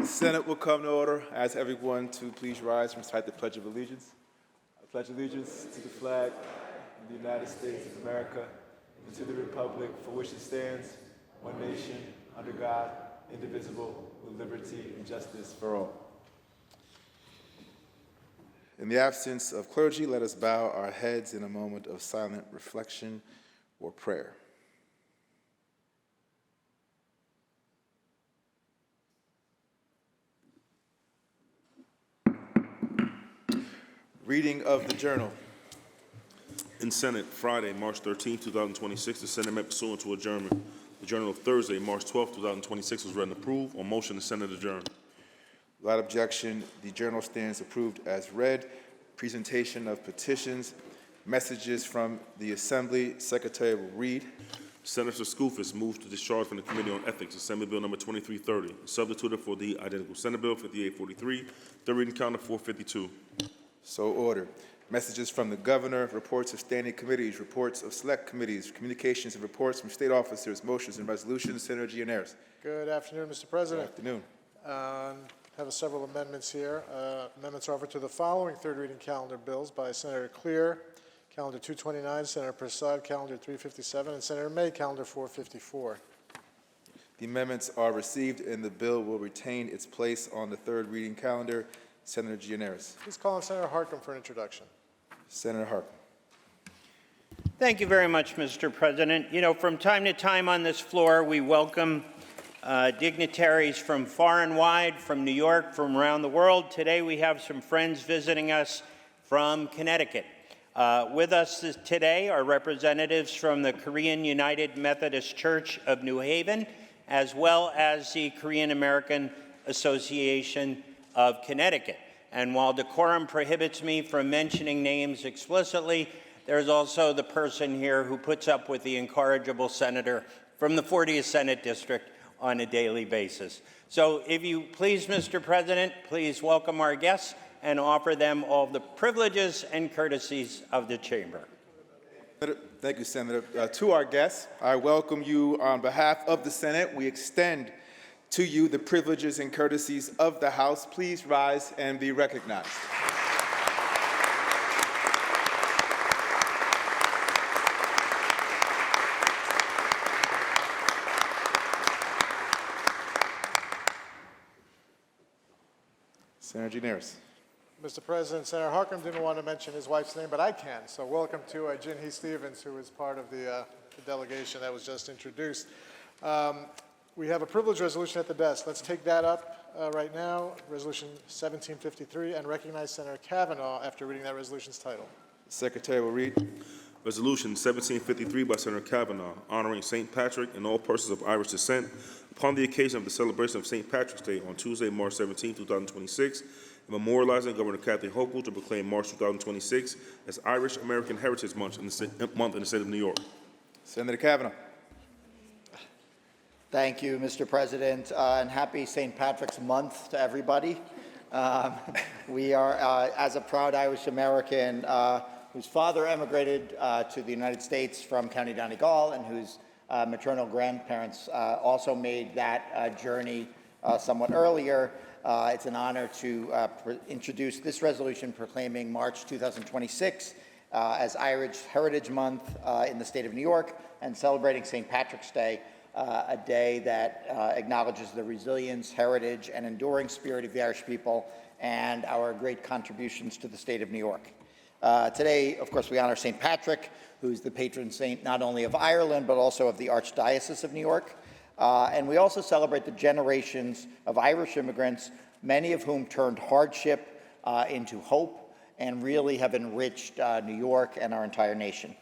The Senate will come to order. I ask everyone to please rise and recite the Pledge of Allegiance. I pledge allegiance to the flag of the United States of America and to the republic for which it stands, one nation, under God, indivisible, with liberty and justice for all. In the absence of clergy, let us bow our heads in a moment of silent reflection or prayer. Reading of the journal. In Senate, Friday, March 13, 2026, the Senate met pursuant to adjournment. The journal of Thursday, March 12, 2026 was read and approved. On motion, the Senate adjourned. Without objection, the journal stands approved as read. Presentation of petitions, messages from the Assembly. Secretary will read. Senator Skoufis moves to discharge from the Committee on Ethics Assembly Bill number 2330, substituted for the identical Senate Bill 5843, third reading calendar 452. So ordered. Messages from the Governor, reports of standing committees, reports of select committees, communications and reports from state officers, motions and resolutions. Senator Gianaris. Good afternoon, Mr. President. Good afternoon. Have several amendments here. Amendments are offered to the following third reading calendar bills by Senator Clear, calendar 229, Senator Prasad, calendar 357, and Senator May, calendar 454. The amendments are received and the bill will retain its place on the third reading calendar. Senator Gianaris. Please call on Senator Harkin for an introduction. Senator Harkin. Thank you very much, Mr. President. You know, from time to time on this floor, we welcome dignitaries from far and wide, from New York, from around the world. Today, we have some friends visiting us from Connecticut. With us today are representatives from the Korean United Methodist Church of New Haven, as well as the Korean American Association of Connecticut. And while decorum prohibits me from mentioning names explicitly, there's also the person here who puts up with the incorrigible senator from the 40th Senate District on a daily basis. So if you please, Mr. President, please welcome our guests and offer them all the privileges and courtesies of the chamber. Thank you, Senator. To our guests, I welcome you on behalf of the Senate. We extend to you the privileges and courtesies of the House. Please rise and be recognized. Senator Gianaris. Mr. President, Senator Harkin didn't want to mention his wife's name, but I can. So welcome to Jinhee Stevens, who is part of the delegation that was just introduced. We have a privilege resolution at the desk. Let's take that up right now, Resolution 1753, and recognize Senator Kavanaugh after reading that resolution's title. The Secretary will read. Resolution 1753 by Senator Kavanaugh, honoring St. Patrick and all persons of Irish descent upon the occasion of the celebration of St. Patrick's Day on Tuesday, March 17, 2026, and memorializing Governor Kathy Hochul to proclaim March 2026 as Irish American Heritage Month in the state of New York. Senator Kavanaugh. Thank you, Mr. President, and happy St. Patrick's Month to everybody. We are, as a proud Irish American whose father emigrated to the United States from County Donegal and whose maternal grandparents also made that journey somewhat earlier, it's an honor to introduce this resolution proclaiming March 2026 as Irish Heritage Month in the state of New York and celebrating St. Patrick's Day, a day that acknowledges the resilience, heritage, and enduring spirit of the Irish people and our great contributions to the state of New York. Today, of course, we honor St. Patrick, who's the patron saint not only of Ireland, but also of the Archdiocese of New York. And we also celebrate the generations of Irish immigrants, many of whom turned hardship into hope and really have enriched New York and our entire nation.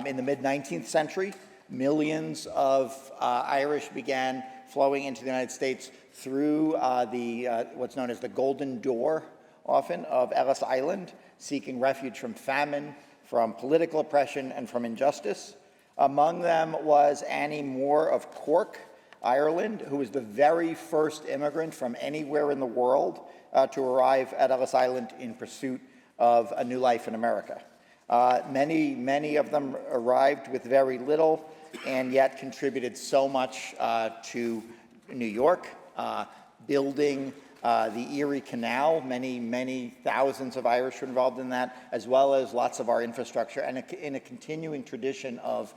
In the mid-19th century, millions of Irish began flowing into the United States through what's known as the Golden Door, often, of Ellis Island, seeking refuge from famine, from political oppression, and from injustice. Among them was Annie Moore of Cork, Ireland, who was the very first immigrant from anywhere in the world to arrive at Ellis Island in pursuit of a new life in America. Many of them arrived with very little and yet contributed so much to New York, building the Erie Canal. Many thousands of Irish were involved in that, as well as lots of our infrastructure, and in a continuing tradition of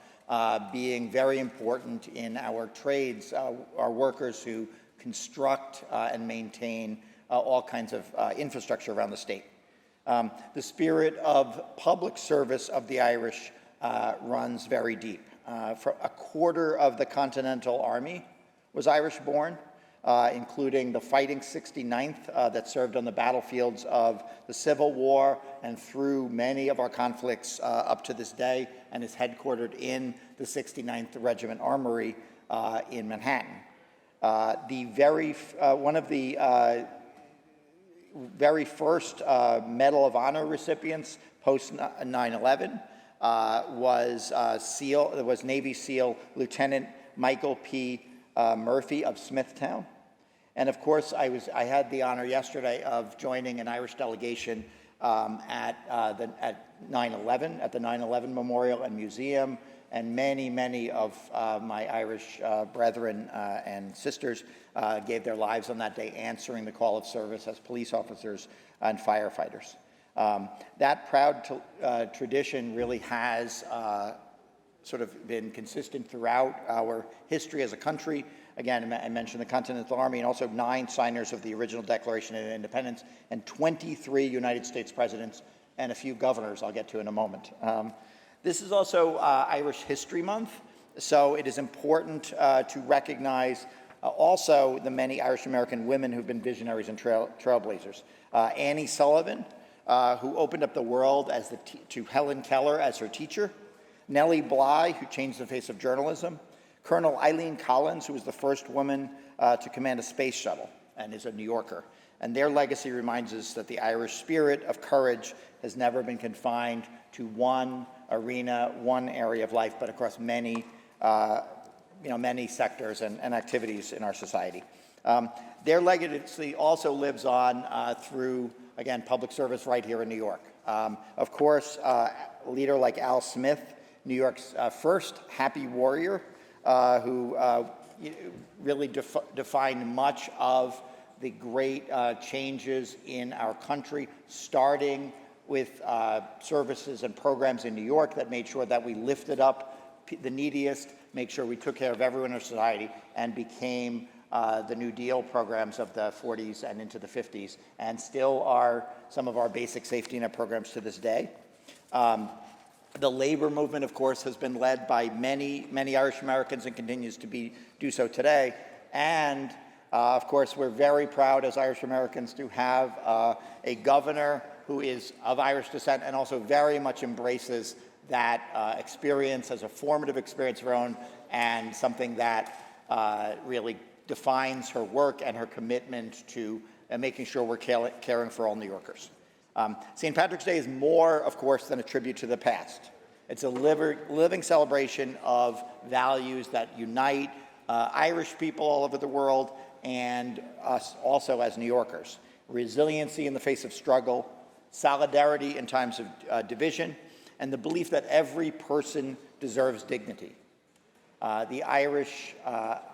being very important in our trades, our workers who construct and maintain all kinds of infrastructure around the state. The spirit of public service of the Irish runs very deep. For a quarter of the Continental Army was Irish-born, including the Fighting 69th that served on the battlefields of the Civil War and through many of our conflicts up to this day, and is headquartered in the 69th Regiment Armory in Manhattan. One of the very first Medal of Honor recipients post 9/11 was Navy SEAL Lieutenant Michael P. Murphy of Smithtown. And of course, I had the honor yesterday of joining an Irish delegation at 9/11, at the 9/11 Memorial and Museum, and many of my Irish brethren and sisters gave their lives on that day answering the call of service as police officers and firefighters. That proud tradition really has sort of been consistent throughout our history as a country. Again, I mentioned the Continental Army, and also 9 signers of the original Declaration of Independence, and 23 United States presidents, and a few governors I'll get to in a moment. This is also Irish History Month, so it is important to recognize also the many Irish-American women who've been visionaries and trailblazers. Annie Sullivan, who opened up the world to Helen Keller as her teacher. Nellie Bly, who changed the face of journalism. Colonel Eileen Collins, who was the first woman to command a space shuttle and is a New Yorker. And their legacy reminds us that the Irish spirit of courage has never been confined to one arena, one area of life, but across many sectors and activities in our society. Their legacy also lives on through, again, public service right here in New York. Of course, a leader like Al Smith, New York's first happy warrior, who really defined much of the great changes in our country, starting with services and programs in New York that made sure that we lifted up the neediest, make sure we took care of everyone in our society, and became the New Deal programs of the 40s and into the 50s, and still are some of our basic safety net programs to this day. The labor movement, of course, has been led by many Irish Americans and continues to do so today. And, of course, we're very proud as Irish Americans to have a governor who is of Irish descent and also very much embraces that experience as a formative experience of her own, and something that really defines her work and her commitment to making sure we're caring for all New Yorkers. St. Patrick's Day is more, of course, than a tribute to the past. It's a living celebration of values that unite Irish people all over the world and us also as New Yorkers. Resiliency in the face of struggle, solidarity in times of division, and the belief that every person deserves dignity. The Irish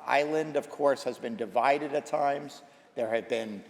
island, of course, has been divided at times. There have been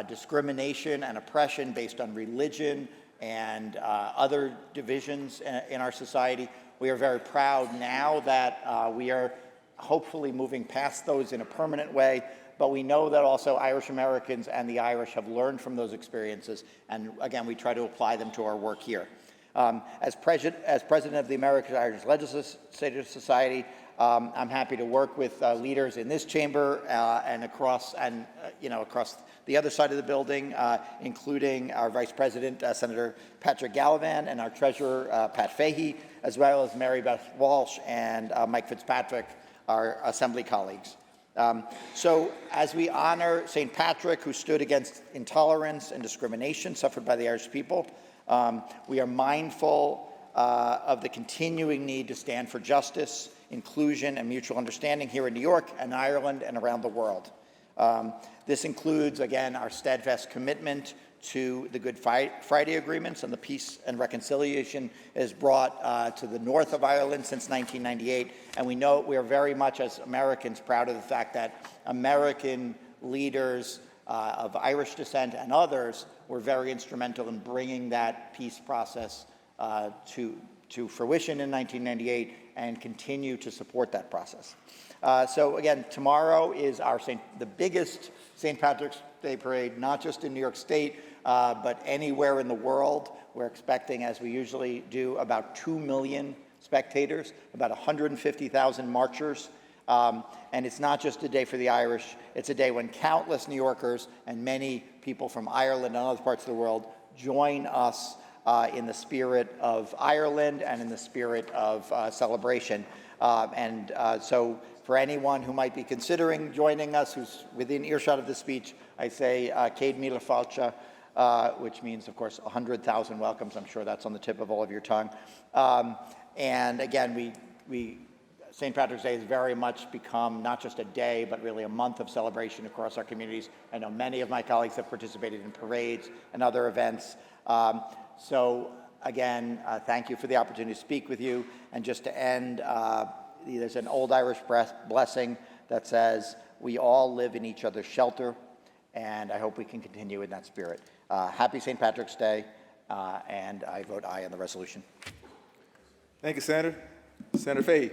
discrimination and oppression based on religion and other divisions in our society. We are very proud now that we are hopefully moving past those in a permanent way, but we know that also Irish Americans and the Irish have learned from those experiences, and again, we try to apply them to our work here. As president of the American Irish Legislative Society, I'm happy to work with leaders in this chamber and across the other side of the building, including our Vice President, Senator Patrick Gallivan, and our Treasurer, Pat Fahey, as well as Mary Beth Walsh and Mike Fitzpatrick, our Assembly colleagues. So as we honor St. Patrick, who stood against intolerance and discrimination suffered by the Irish people, we are mindful of the continuing need to stand for justice, inclusion, and mutual understanding here in New York and Ireland and around the world. This includes, again, our steadfast commitment to the Good Friday agreements and the peace and reconciliation is brought to the north of Ireland since 1998. And we know we are very much, as Americans, proud of the fact that American leaders of Irish descent and others were very instrumental in bringing that peace process to fruition in 1998 and continue to support that process. So again, tomorrow is the biggest St. Patrick's Day parade, not just in New York State, but anywhere in the world. We're expecting, as we usually do, about 2 million spectators, about 150,000 marchers. And it's not just a day for the Irish, it's a day when countless New Yorkers and many people from Ireland and other parts of the world join us in the spirit of Ireland and in the spirit of celebration. So for anyone who might be considering joining us, who's within earshot of the speech, I say Céad Míle Fáilte, which means, of course, 100,000 welcomes. I'm sure that's on the tip of all of your tongue. And again, St. Patrick's Day has very much become not just a day, but really a month of celebration across our communities. I know many of my colleagues have participated in parades and other events. So again, thank you for the opportunity to speak with you. And just to end, there's an old Irish blessing that says, we all live in each other's shelter, and I hope we can continue in that spirit. Happy St. Patrick's Day, and I vote aye on the resolution. Thank you, Senator. Senator Fahey.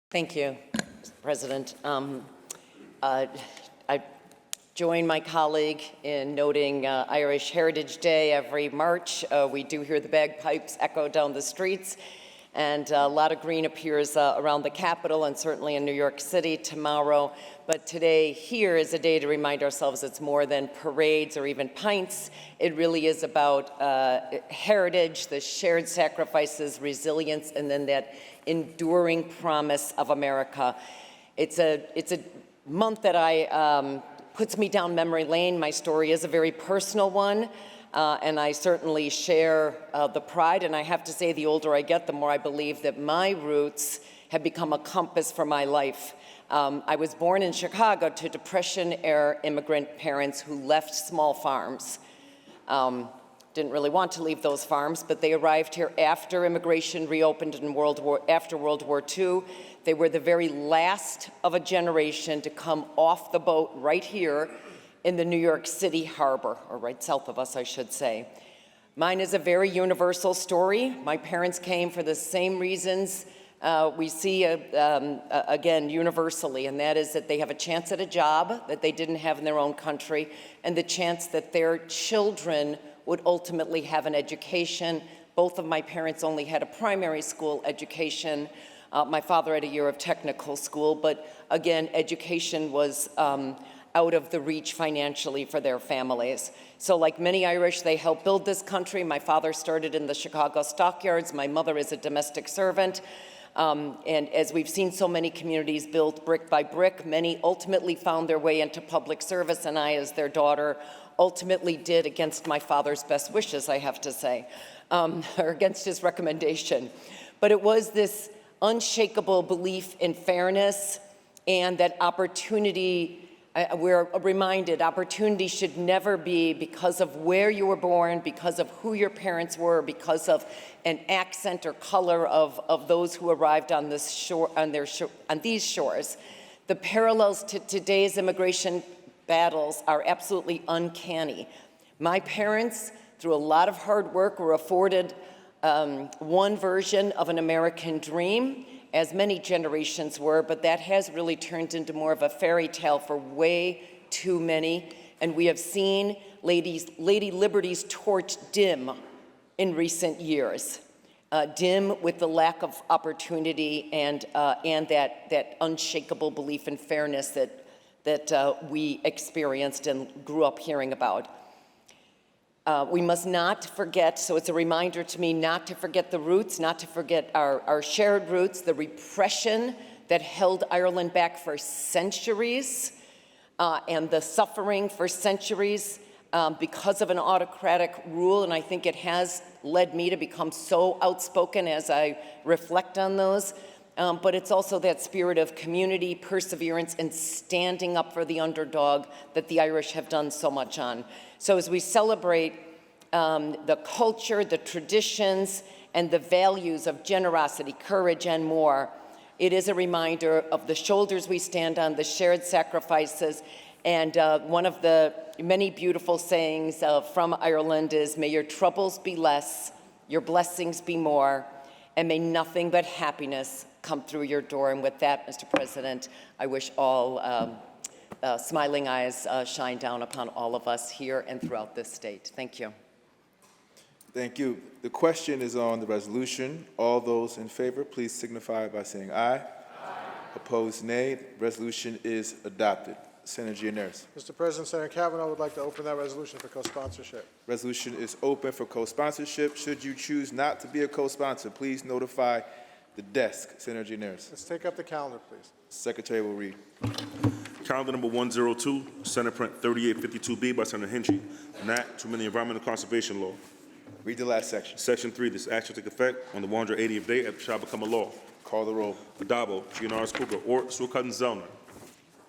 Thank you, Mr. President. I join my colleague in noting Irish Heritage Day every March. We do hear the bagpipes echo down the streets, and a lot of green appears around the Capitol and certainly in New York City tomorrow. But today here is a day to remind ourselves it's more than parades or even pints. It really is about heritage, the shared sacrifices, resilience, and then that enduring promise of America. It's a month that puts me down memory lane. My story is a very personal one, and I certainly share the pride. And I have to say, the older I get, the more I believe that my roots have become a compass for my life. I was born in Chicago to Depression-era immigrant parents who left small farms. Didn't really want to leave those farms, but they arrived here after immigration reopened in after World War II. They were the very last of a generation to come off the boat right here in the New York City harbor, or right south of us, I should say. Mine is a very universal story. My parents came for the same reasons we see, again, universally, and that is that they have a chance at a job that they didn't have in their own country, and the chance that their children would ultimately have an education. Both of my parents only had a primary school education. My father had a year of technical school, but again, education was out of the reach financially for their families. So like many Irish, they helped build this country. My father started in the Chicago stockyards. My mother is a domestic servant. And as we've seen so many communities built brick by brick, many ultimately found their way into public service, and I, as their daughter, ultimately did against my father's best wishes, I have to say, or against his recommendation. But it was this unshakable belief in fairness and that opportunity, we're reminded, opportunity should never be because of where you were born, because of who your parents were, because of an accent or color of those who arrived on this shore, on these shores. The parallels to today's immigration battles are absolutely uncanny. My parents, through a lot of hard work, were afforded one version of an American dream, as many generations were, but that has really turned into more of a fairy tale for way too many. And we have seen Lady Liberty's torch dim in recent years, dim with the lack of opportunity and that unshakable belief in fairness that we experienced and grew up hearing about. We must not forget, so it's a reminder to me not to forget the roots, not to forget our shared roots, the repression that held Ireland back for centuries, and the suffering for centuries because of an autocratic rule, and I think it has led me to become so outspoken as I reflect on those. But it's also that spirit of community, perseverance, and standing up for the underdog that the Irish have done so much on. So as we celebrate the culture, the traditions, and the values of generosity, courage, and more, it is a reminder of the shoulders we stand on, the shared sacrifices, And one of the many beautiful sayings from Ireland is, may your troubles be less, your blessings be more, and may nothing but happiness come through your door. And with that, Mr. President, I wish all smiling eyes shine down upon all of us here and throughout this state. Thank you. Thank you. The question is on the resolution. All those in favor, please signify by saying aye. Aye. Opposed, nay. The resolution is adopted. Senator Gianaris. Mr. President, Senator Kavanaugh would like to open that resolution for co-sponsorship. Resolution is open for co-sponsorship. Should you choose not to be a co-sponsor, please notify the desk. Senator Gianaris. Let's take up the calendar, please. Secretary will read. Calendar number 102, Senate Print 3852B by Senator Hinchey, an act to amend the Environmental Conservation Law. Read the last section. Section 3, this act shall take effect on the 180th day after it shall become a law. Call the roll. Adabo, Gianaris Kruger, Ort, Sukkot, and Zellner.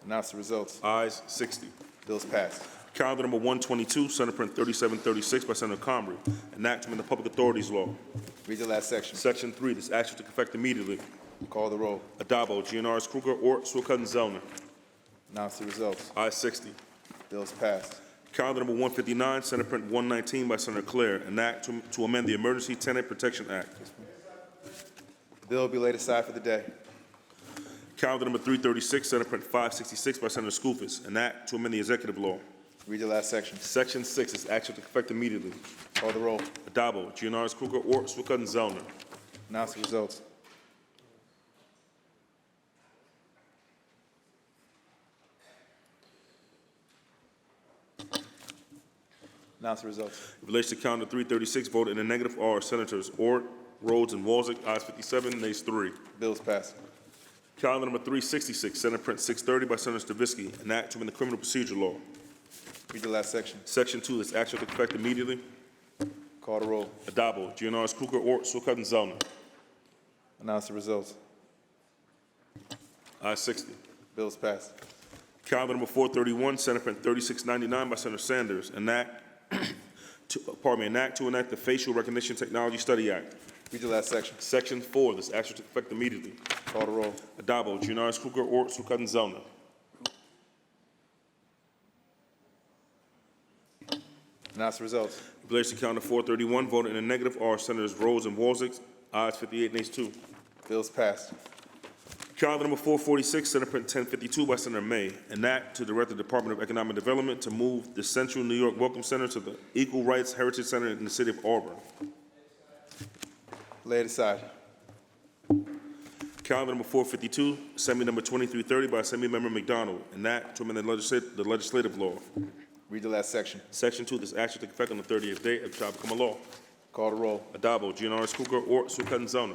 Announce the results. Ayes 60. Bills passed. Calendar number 122, Senate Print 3736 by Senator Comrie, an act to amend the Public Authorities Law. Read the last section. Section 3, this act shall take effect immediately. Call the roll. Adabo, Gianaris Kruger, Ort, Sukkot, and Zellner. Announce the results. Ayes 60. Bills passed. Calendar number 159, Senate Print 119 by Senator Claire, an act to amend the Emergency Tenant Protection Act. The bill will be laid aside for the day. Calendar number 336, Senate Print 566 by Senator Skoufis, an act to amend the Executive Law. Read the last section. Section 6, this act shall take effect immediately. Call the roll. Adabo, Gianaris Kruger, Ort, Sukkot, and Zellner. Announce the results. Announce the results. In relation to Calendar 336, voted in the negative are Senators Ort, Rhodes, and Walzek. Ayes 57, nays 3. Bills passed. Calendar number 366, Senate Print 630 by Senator Stavisky, an act to amend the Criminal Procedure Law. Read the last section. Section 2, this act shall take effect immediately. Call the roll. Adabo, Gianaris Kruger, Ort, Sukkot, and Zellner. Announce the results. Ayes 60. Bills passed. Calendar number 431, Senate Print 3699 by Senator Sanders, an act to enact the Facial Recognition Technology Study Act. Read the last section. Section 4, this act shall take effect immediately. Call the roll. Adabo, Gianaris Kruger, Ort, Sukkot, and Zellner. Announce the results. In relation to Calendar 431, voted in the negative are Senators Rhodes and Walzek. Ayes 58, nays 2. Bills passed. Calendar number 446, Senate Print 1052 by Senator May, an act to direct the Department of Economic Development to move the Central New York Welcome Center to the Equal Rights Heritage Center in the city of Auburn. Lay it aside. Calendar number 452, Assembly number 2330 by Assemblymember McDonald, an act to amend the legislative law. Read the last section. Section 2, this act shall take effect on the 30th day after it shall become a law. Call the roll. Adabo, Gianaris Kruger, Ort, Sukkot, and Zellner.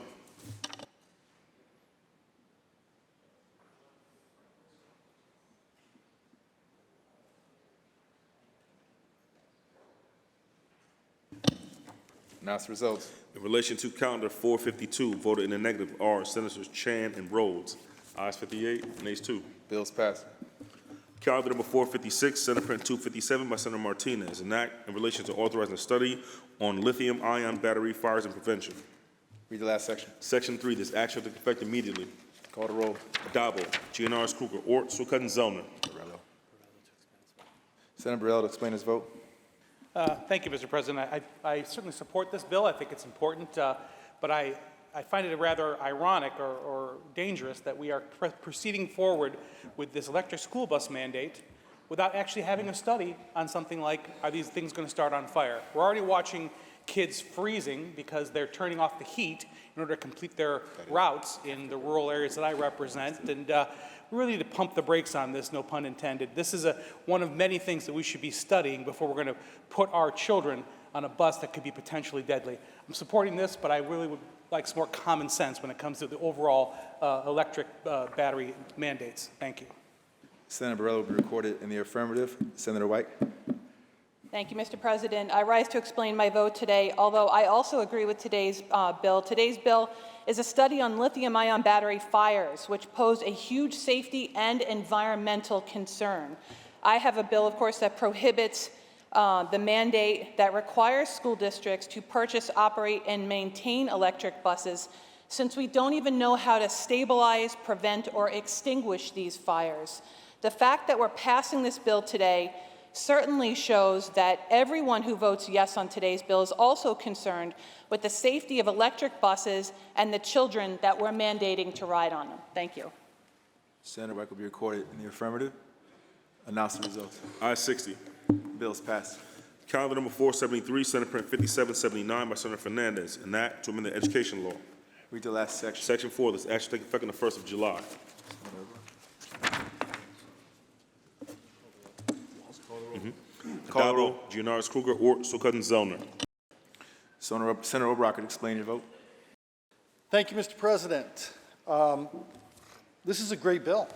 Announce the results. In relation to Calendar 452, voted in the negative are Senators Chan and Rhodes. Ayes 58, nays 2. Bills passed. Calendar number 456, Senate Print 257 by Senator Martinez, an act in relation to authorizing a study on lithium-ion battery fires and prevention. Read the last section. Section 3, this act shall take effect immediately. Call the roll. Adabo, Gianaris Kruger, Ort, Sukkot, and Zellner. Senator Burrell to explain his vote. Thank you, Mr. President. I certainly support this bill. I think it's important, but I find it rather ironic or dangerous that we are proceeding forward with this electric school bus mandate without actually having a study on something like, are these things going to start on fire? We're already watching kids freezing because they're turning off the heat in order to complete their routes in the rural areas that I represent, and we really need to pump the brakes on this, no pun intended. This is one of many things that we should be studying before we're going to put our children on a bus that could be potentially deadly. I'm supporting this, but I really would like some more common sense when it comes to the overall electric battery mandates. Thank you. Senator Burrell will be recorded in the affirmative. Senator White. Thank you, Mr. President. I rise to explain my vote today, although I also agree with today's bill. Today's bill is a study on lithium-ion battery fires, which pose a huge safety and environmental concern. I have a bill, of course, that prohibits the mandate that requires school districts to purchase, operate, and maintain electric buses, since we don't even know how to stabilize, prevent, or extinguish these fires. The fact that we're passing this bill today certainly shows that everyone who votes yes on today's bill is also concerned with the safety of electric buses and the children that we're mandating to ride on them. Thank you. Senator Reck will be recorded in the affirmative. Announce the results. Ayes 60. Bills passed. Calendar number 473, Senate Print 5779 by Senator Fernandez, an act to amend the education law. Read the last section. Section 4, this act shall take effect on the 1st of July. Call the roll. Adabo, Giannaris Kruger, Ort, Sukudden, Zellner. Senator O'Brock, explain your vote. Thank you, Mr. President. This is a great bill,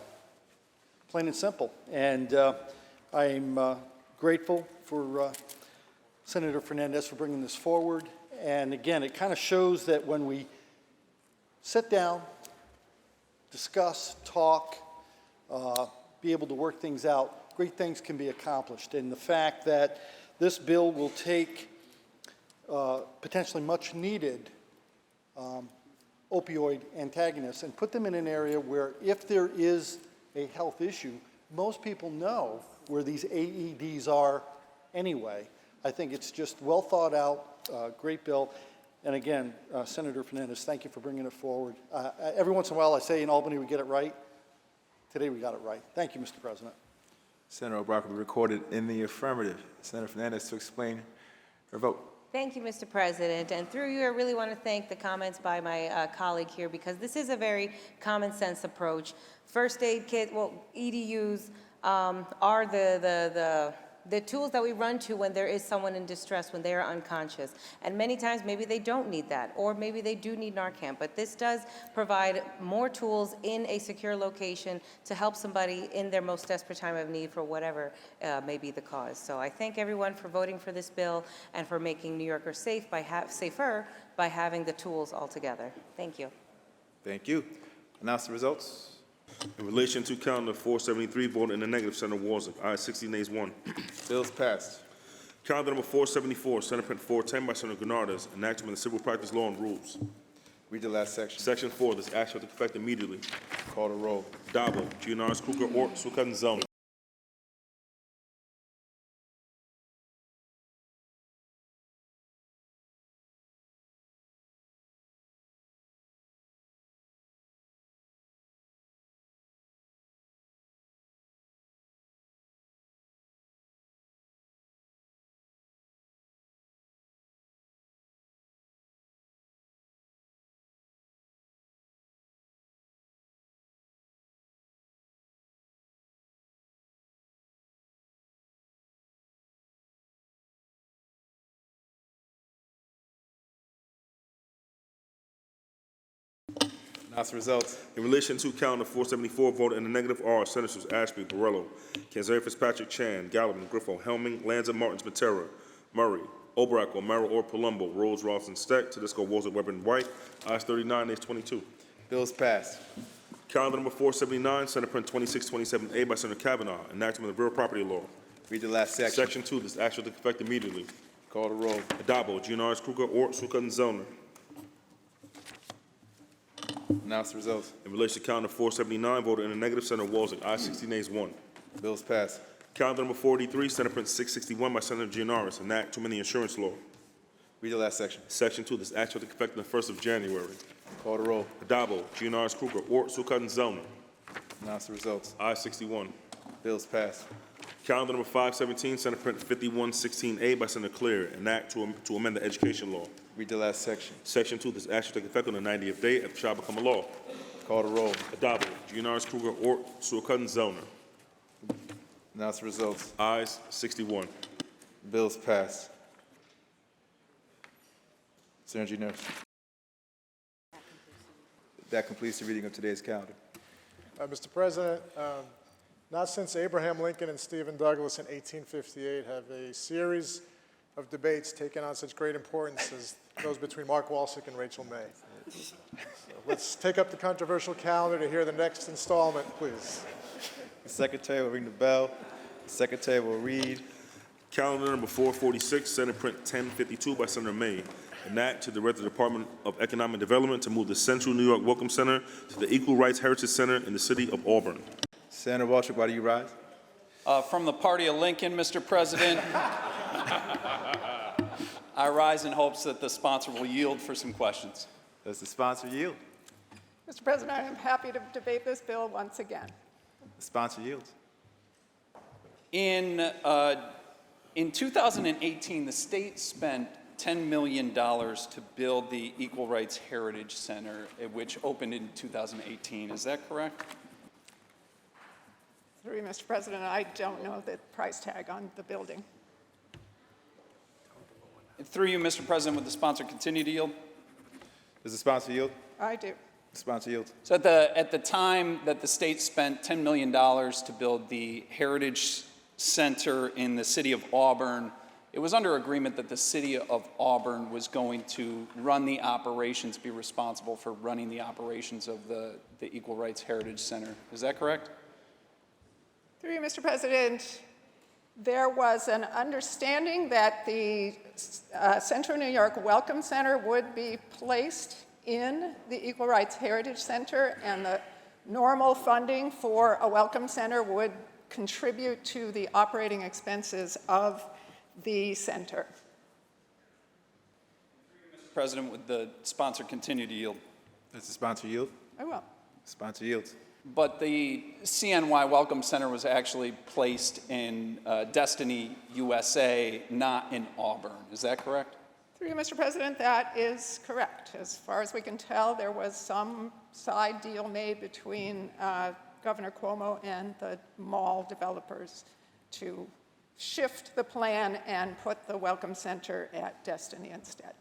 plain and simple. And I'm grateful for Senator Fernandez for bringing this forward. And again, it kind of shows that when we sit down, discuss, talk, be able to work things out, great things can be accomplished. And the fact that this bill will take potentially much needed opioid antagonists and put them in an area where if there is a health issue, most people know where these AEDs are anyway. I think it's just well thought out, great bill. And again, Senator Fernandez, thank you for bringing it forward. Every once in a while I say in Albany we get it right. Today we got it right. Thank you, Mr. President. Senator O'Brock will be recorded in the affirmative. Senator Fernandez to explain her vote. Thank you, Mr. President. And through you, I really want to thank the comments by my colleague here, because this is a very common sense approach. First aid kit, well, EDUs are the tools that we run to when there is someone in distress, when they are unconscious. And many times maybe they don't need that, or maybe they do need Narcan. But this does provide more tools in a secure location to help somebody in their most desperate time of need for whatever may be the cause. So I thank everyone for voting for this bill and for making New Yorkers safer by having the tools all together. Thank you. Thank you. Announce the results. In relation to calendar 473, voted in the negative, Senator Warzik. Ayes 60, nays 1. Bills passed. Calendar number 474, Senate Print 410 by Senator Granardes, an act to amend the civil practice law and rules. Read the last section. Section 4, this act shall take effect immediately. Call the roll. Adabo, Giannaris Kruger, Ort, Sukudden, Zellner. Announce the results. In relation to calendar 474, voted in the negative are Senators Ashby, Borrello, Kanzeri Fitzpatrick, Chan, Gallivan, Griffo, Helming, Lanza, Martins, Matera, Murray, Obrak, O'Mara, or Palumbo, Rhodes, Rawson, Steck, Tedesco, Walzer, Weber, and White. Ayes 39, nays 22. Bills passed. Calendar number 479, Senate Print 2627A by Senator Kavanaugh, enactment of the real property law. Read the last section. Section 2, this act shall take effect immediately. Call the roll. Adabo, Giannaris Kruger, Ort, Sukudden, Zellner. Announce the results. In relation to calendar 479, voted in the negative, Senator Walzik. Ayes 60, nays 1. Bills passed. Calendar number 483, Senate Print 661 by Senator Giannaris, an act to amend the insurance law. Read the last section. Section 2, this act shall take effect on the 1st of January. Call the roll. Adabo, Giannaris Kruger, Ort, Sukudden, Zellner. Announce the results. Ayes 61. Bills passed. Calendar number 517, Senate Print 5116A by Senator Clear, an act to amend the education law. Read the last section. Section 2, this act shall take effect on the 90th day if it shall become a law. Call the roll. Adabo, Giannaris Kruger, Ort, Sukudden, Zellner. Announce the results. Ayes 61. Bills passed. Senator Nurse. That completes the reading of today's calendar. Mr. President, not since Abraham Lincoln and Stephen Douglas in 1858 have a series of debates taken on such great importance as those between Mark Walsick and Rachel May. So let's take up the controversial calendar to hear the next installment, please. The Secretary will ring the bell. The Secretary will read. Calendar number 446, Senate Print 1052 by Senator May, an act to direct the Department of Economic Development to move the Central New York Welcome Center to the Equal Rights Heritage Center in the city of Auburn. Senator Waltrip, why do you rise? From the party of Lincoln, Mr. President, I rise in hopes that the sponsor will yield for some questions. Does the sponsor yield? Mr. President, I am happy to debate this bill once again. The sponsor yields. In 2018, the state spent $10 million to build the Equal Rights Heritage Center, which opened in 2018. Is that correct? Through you, Mr. President, I don't know the price tag on the building. Through you, Mr. President, would the sponsor continue to yield? Does the sponsor yield? I do. The sponsor yields. So at the time that the state spent $10 million to build the Heritage Center in the city of Auburn, it was under agreement that the city of Auburn was going to run the operations, be responsible for running the operations of the Equal Rights Heritage Center. Is that correct? Through you, Mr. President, there was an understanding that the Central New York Welcome Center would be placed in the Equal Rights Heritage Center, and the normal funding for a Welcome Center would contribute to the operating expenses of the center. Mr. President, would the sponsor continue to yield? Does the sponsor yield? I will. The sponsor yields. But the CNY Welcome Center was actually placed in Destiny, USA, not in Auburn. Is that correct? Through you, Mr. President, that is correct. As far as we can tell, there was some side deal made between Governor Cuomo and the mall developers to shift the plan and put the Welcome Center at Destiny instead.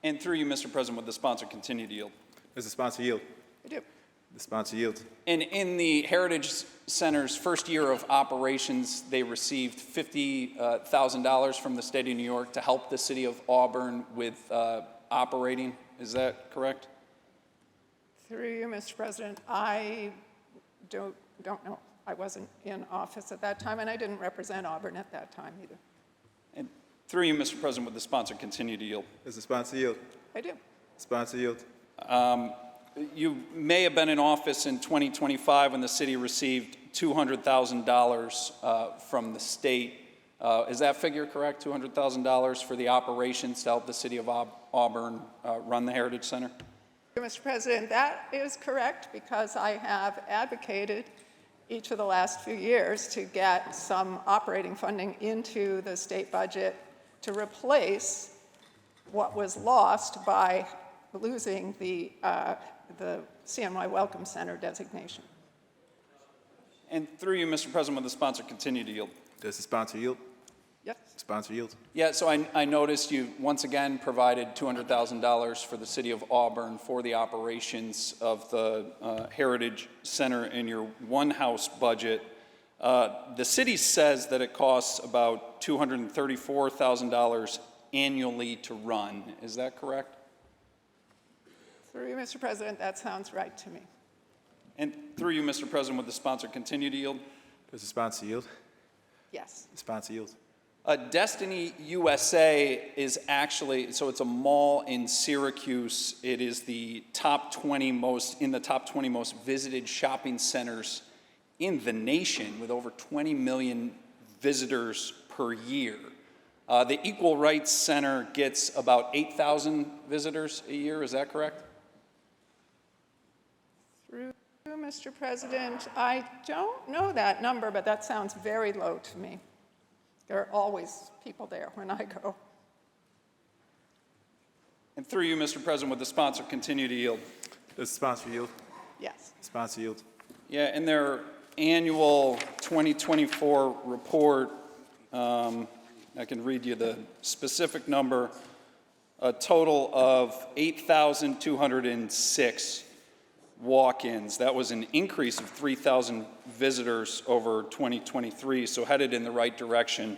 And through you, Mr. President, would the sponsor continue to yield? Does the sponsor yield? I do. The sponsor yields. And in the Heritage Center's first year of operations, they received $50,000 from the state of New York to help the city of Auburn with operating. Is that correct? Through you, Mr. President, I don't know. I wasn't in office at that time, and I didn't represent Auburn at that time either. And through you, Mr. President, would the sponsor continue to yield? Does the sponsor yield? I do. Sponsor yields. You may have been in office in 2025 when the city received $200,000 from the state. Is that figure correct, $200,000 for the operations to help the city of Auburn run the Heritage Center? Mr. President, that is correct because I have advocated each of the last few years to get some operating funding into the state budget to replace what was lost by losing the CNY Welcome Center designation. And through you, Mr. President, would the sponsor continue to yield? Does the sponsor yield? Yes. Sponsor yields. Yeah, so I noticed you once again provided $200,000 for the city of Auburn for the operations of the Heritage Center in your one-house budget. The city says that it costs about $234,000 annually to run. Is that correct? Through you, Mr. President, that sounds right to me. And through you, Mr. President, would the sponsor continue to yield? Does the sponsor yield? Yes. The sponsor yields. Destiny USA is actually, so it's a mall in Syracuse. It is the top 20 most visited shopping centers in the nation with over 20 million visitors per year. The Equal Rights Center gets about 8,000 visitors a year. Is that correct? Through you, Mr. President, I don't know that number, but that sounds very low to me. There are always people there when I go. And through you, Mr. President, would the sponsor continue to yield? Does the sponsor yield? Yes. The sponsor yields. Yeah, in their annual 2024 report, I can read you the specific number, a total of 8,206 walk-ins. That was an increase of 3,000 visitors over 2023, so headed in the right direction,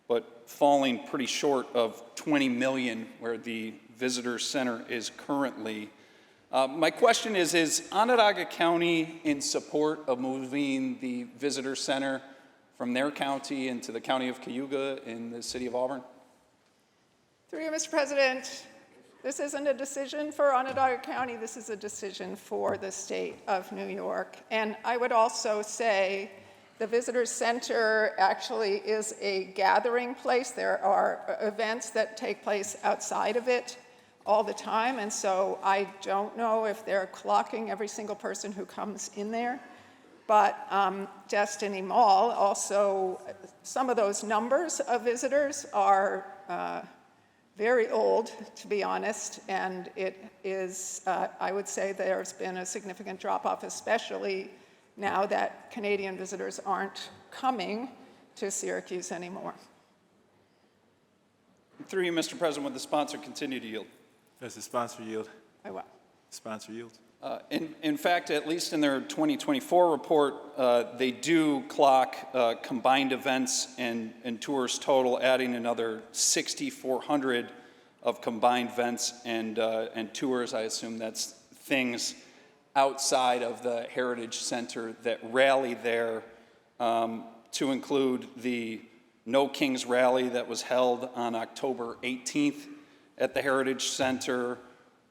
but falling pretty short of 20 million where the visitor center is currently. My question is Onondaga County in support of moving the visitor center from their county into the county of Cayuga in the city of Auburn? Through you, Mr. President, This isn't a decision for Onondaga County, this is a decision for the state of New York. And I would also say the Visitor Center actually is a gathering place. There are events that take place outside of it all the time, and so I don't know if they're clocking every single person who comes in there. But Destiny Mall also, some of those numbers of visitors are very old, to be honest, and it is, I would say there's been a significant drop-off, especially now that Canadian visitors aren't coming to Syracuse anymore. Through you, Mr. President, would the sponsor continue to yield? Does the sponsor yield? I will. Sponsor yields. In fact, at least in their 2024 report, they do clock combined events and tours total, adding another 6,400 of combined events and tours. I assume that's things outside of the Heritage Center that rally there, to include the No Kings Rally that was held on October 18th at the Heritage Center,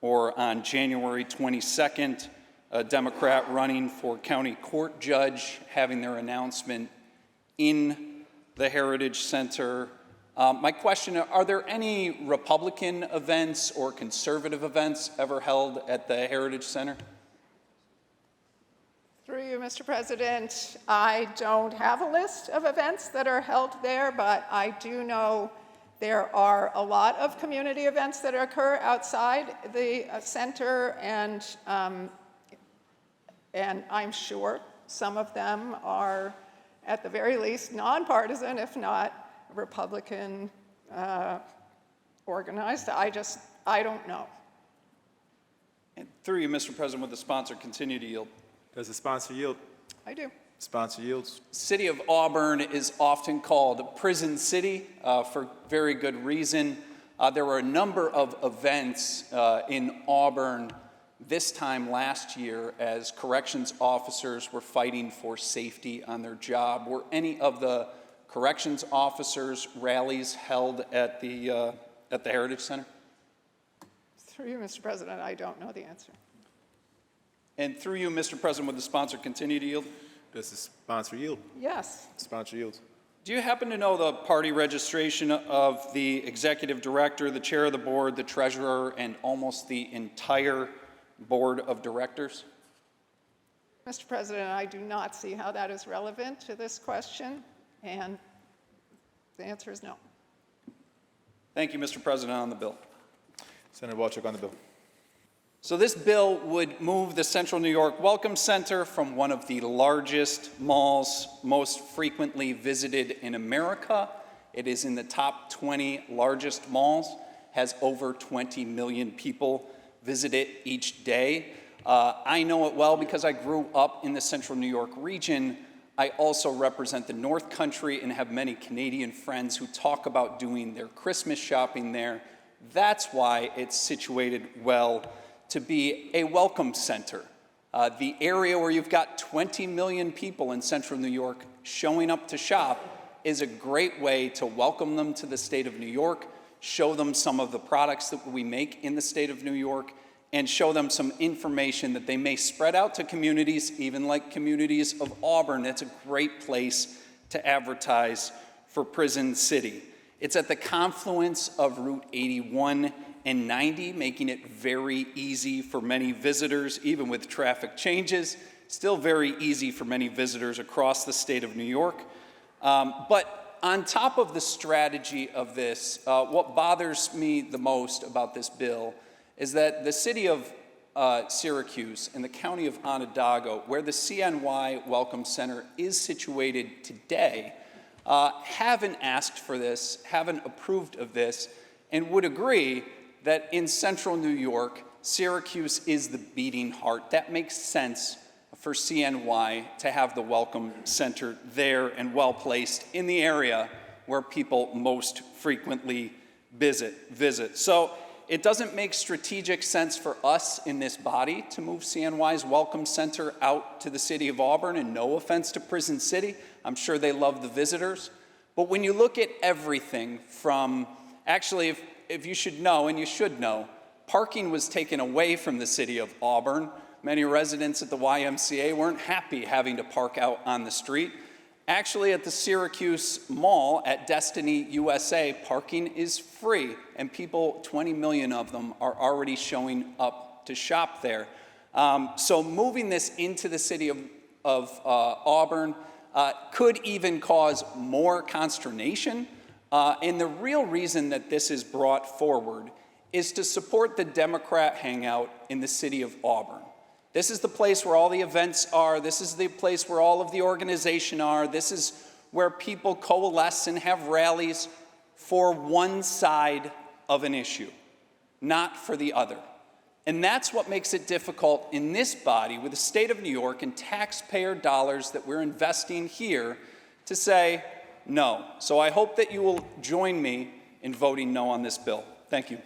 or on January 22nd, a Democrat running for county court judge having their announcement in the Heritage Center. My question, are there any Republican events or conservative events ever held at the Heritage Center? Through you, Mr. President, I don't have a list of events that are held there, but I do know there are a lot of community events that occur outside the center, and I'm sure some of them are, at the very least, nonpartisan, if not Republican organized. I don't know. And through you, Mr. President, would the sponsor continue to yield? Does the sponsor yield? I do. Sponsor yields. City of Auburn is often called Prison City for very good reason. There were a number of events in Auburn this time last year as corrections officers were fighting for safety on their job. Were any of the corrections officers' rallies held at the Heritage Center? Through you, Mr. President, I don't know the answer. And through you, Mr. President, would the sponsor continue to yield? Does the sponsor yield? Yes. Sponsor yields. Do you happen to know the party registration of the executive director, the chair of the board, the treasurer, and almost the entire board of directors? Mr. President, I do not see how that is relevant to this question, and the answer is no. Thank you, Mr. President. On the bill. Senator Walchuk on the bill. So this bill would move the Central New York Welcome Center from one of the largest malls most frequently visited in America. It is in the top 20 largest malls, has over 20 million people visit it each day. I know it well because I grew up in the Central New York region. I also represent the North Country and have many Canadian friends who talk about doing their Christmas shopping there. That's why it's situated well to be a welcome center. The area where you've got 20 million people in Central New York showing up to shop is a great way to welcome them to the state of New York, show them some of the products that we make in the state of New York, and show them some information that they may spread out to communities, even like communities of Auburn. It's a great place to advertise for Prison City. It's at the confluence of Route 81 and 90, making it very easy for many visitors, even with traffic changes, still very easy for many visitors across the state of New York. But on top of the strategy of this, what bothers me the most about this bill is that the city of Syracuse and the county of Onondaga, where the CNY Welcome Center is situated today, haven't asked for this, haven't approved of this, and would agree that in Central New York, Syracuse is the beating heart. That makes sense for CNY to have the Welcome Center there and well-placed in the area where people most frequently visit. So it doesn't make strategic sense for us in this body to move CNY's Welcome Center out to the city of Auburn, and no offense to Prison City. I'm sure they love the visitors. But when you look at everything from, actually, if you should know, and you should know, parking was taken away from the city of Auburn. Many residents at the YMCA weren't happy having to park out on the street. Actually, at the Syracuse Mall at Destiny USA, parking is free, and people, 20 million of them, are already showing up to shop there. So moving this into the city of Auburn could even cause more consternation. And the real reason that this is brought forward is to support the Democrat hangout in the city of Auburn. This is the place where all the events are. This is the place where all of the organization are. This is where people coalesce and have rallies for one side of an issue, not for the other. And that's what makes it difficult in this body with the state of New York and taxpayer dollars that we're investing here to say no. So I hope that you will join me in voting no on this bill. Thank you.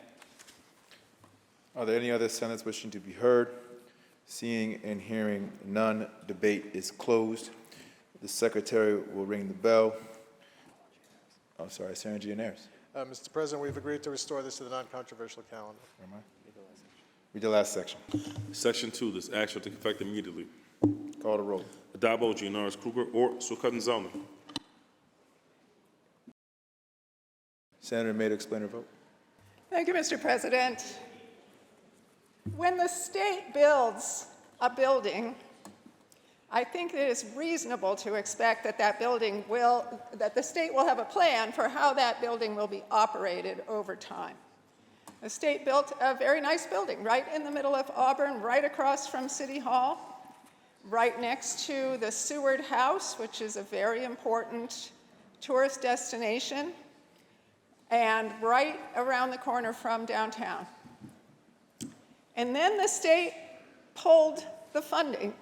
Are there any other senators wishing to be heard? Seeing and hearing none, debate is closed. The secretary will ring the bell. I'm sorry, Senator Gianaris. Mr. President, we've agreed to restore this to the non-controversial calendar. Read the last section. Section 2, this act shall take effect immediately. Call the roll. Adabo, Gianaris, Kruger, or Sukutin. Senator May to explain her vote. Thank you, Mr. President. When the state builds a building, I think it is reasonable to expect that that the state will have a plan for how that building will be operated over time. The state built a very nice building right in the middle of Auburn, right across from City Hall, right next to the Seward House, which is a very important tourist destination, and right around the corner from downtown. And then the state pulled the funding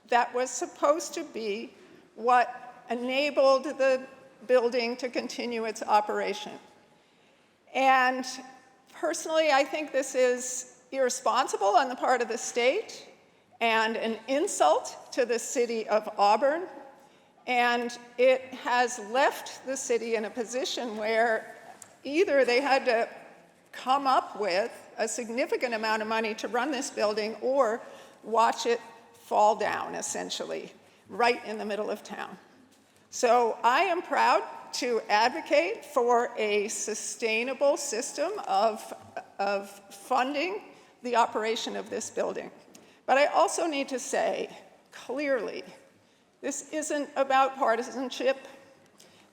that was supposed to be what enabled the building to continue its operation. And personally, I think this is irresponsible on the part of the state and an insult to the city of Auburn. And it has left the city in a position where either they had to come up with a significant amount of money to run this building or watch it fall down, essentially, right in the middle of town. So I am proud to advocate for a sustainable system of funding the operation of this building. But I also need to say clearly, this isn't about partisanship.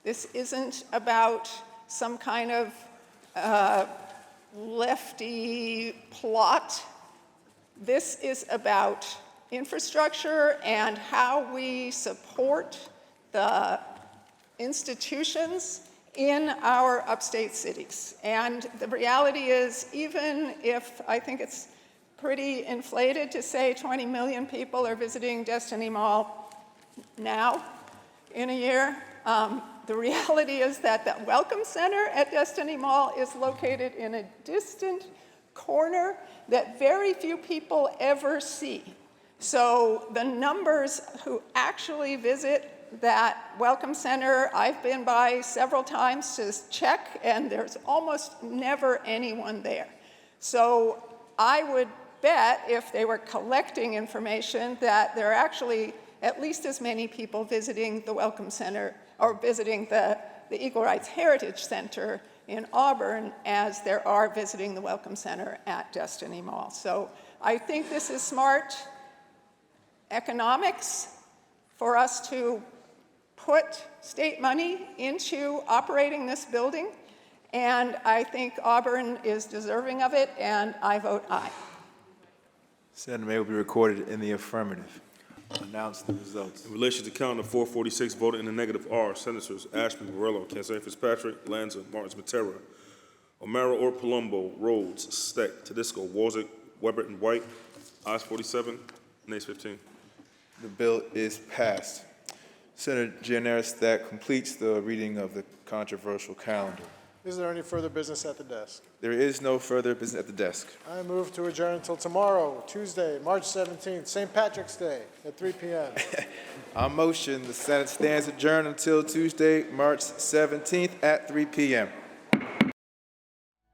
This isn't about some kind of lefty plot. This is about infrastructure and how we support the institutions in our upstate cities. And the reality is, even if I think it's pretty inflated to say 20 million people are visiting Destiny Mall now in a year, the reality is that the Welcome Center at Destiny Mall is located in a distant corner that very few people ever see. So the numbers who actually visit that Welcome Center, I've been by several times to check, and there's almost never anyone there. So I would bet if they were collecting information that there are actually at least as many people visiting the Welcome Center or visiting the Equal Rights Heritage Center in Auburn as there are visiting the Welcome Center at Destiny Mall. So I think this is smart economics for us to put state money into operating this building, and I think Auburn is deserving of it, and I vote aye. Senator May will be recorded in the affirmative. Announce the results. In relation to calendar 446, voted in the negative are Senators Ashby, Morello, Cancel Fitzpatrick, Lanza, Martins, Matera, O'Mara or Palumbo, Rhodes, Steck, Tedisco, Warzick, Weber, and White. Ayes 47, nays 15. The bill is passed. Senator Gianaris, that completes the reading of the controversial calendar. Is there any further business at the desk? There is no further business at the desk. I move to adjourn until tomorrow, Tuesday, March 17th, St. Patrick's Day at 3 p.m. On motion, the Senate stands adjourned until Tuesday, March 17th at 3 p.m.